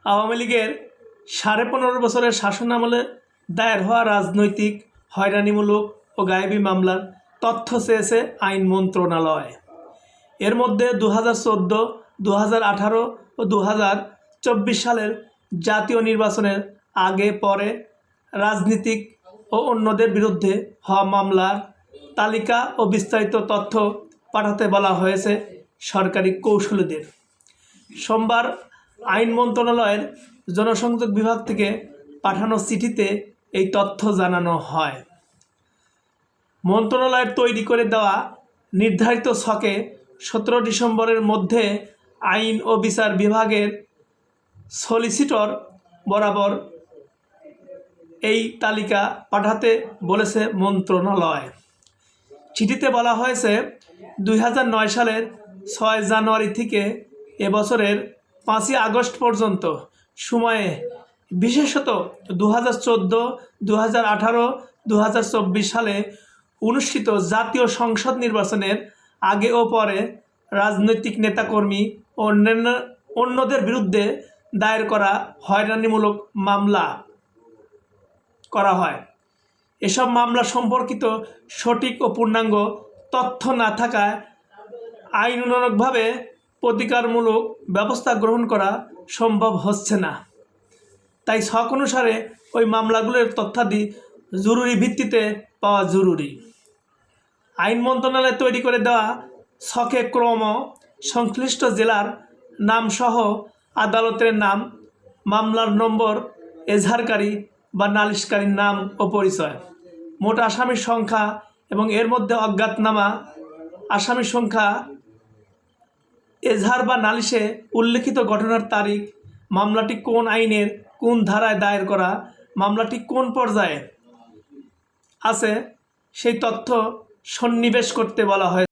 আওয়ামী লীগের 15.5 বছরের শাসনামলে দায়ের হওয়া রাজনৈতিক হয়রানিমূলক ও গায়েবী মামলার তথ্য চেয়েছে আইন মন্ত্রণালয়। এর মধ্যে 2014, 2018 ও 2024 সালের জাতীয় নির্বাচনের আগে পরে রাজনীতিক ও অন্যদের বিরুদ্ধে হওয়া মামলার তালিকা ও বিস্তারিত তথ্য পাঠাতে বলা হয়েছে সরকারি কৌঁসুলিদের। সোমবার আইন মন্ত্রণালয়ের জনসংযোগ বিভাগ থেকে পাঠানো চিঠিতে এই তথ্য জানানো হয়। মন্ত্রণালয়ের তৈরি করে দেওয়া নির্ধারিত ছকে 17 ডিসেম্বরের মধ্যে আইন ও বিচার বিভাগের সলিসিটর বরাবর এই তালিকা পাঠাতে বলেছে মন্ত্রণালয়। চিঠিতে বলা হয়েছে 2009 সালের 6 জানুয়ারি থেকে এবছরের 5 আগস্ট পর্যন্ত সময়ে বিশেষত 2014, 2018, 2024 সালে অনুষ্ঠিত জাতীয় সংসদ নির্বাচনের আগে ও পরে রাজনৈতিক নেতাকর্মী ও অন্যদের বিরুদ্ধে দায়ের করা হয়রানিমূলক মামলা করা হয়। এসব মামলা সম্পর্কিত সঠিক ও পূর্ণাঙ্গ তথ্য না থাকায় আইনানুগভাবে প্রতিকারমূলক ব্যবস্থা গ্রহণ করা সম্ভব হচ্ছে না। তাই ছক অনুসারে ওই মামলাগুলোর তথ্যাদি জরুরি ভিত্তিতে পাওয়া জরুরি। আইন মন্ত্রণালয় তৈরি করে দেওয়া ছকে ক্রম, সংশ্লিষ্ট জেলার নামসহ আদালতের নাম, মামলার নম্বর, এজাহারকারী বা নালিশকারীর নাম ও পরিচয়, মোট আসামির সংখ্যা এবং এর মধ্যে অজ্ঞাতনামা আসামির সংখ্যা, এজাহার বা নালিশে উল্লেখিত ঘটনার তারিখ, মামলাটি কোন আইনের কোন ধারায় দায়ের করা, মামলাটি কোন পর্যায়ে আছে সেই তথ্য সন্নিবেশ করতে বলা হয়।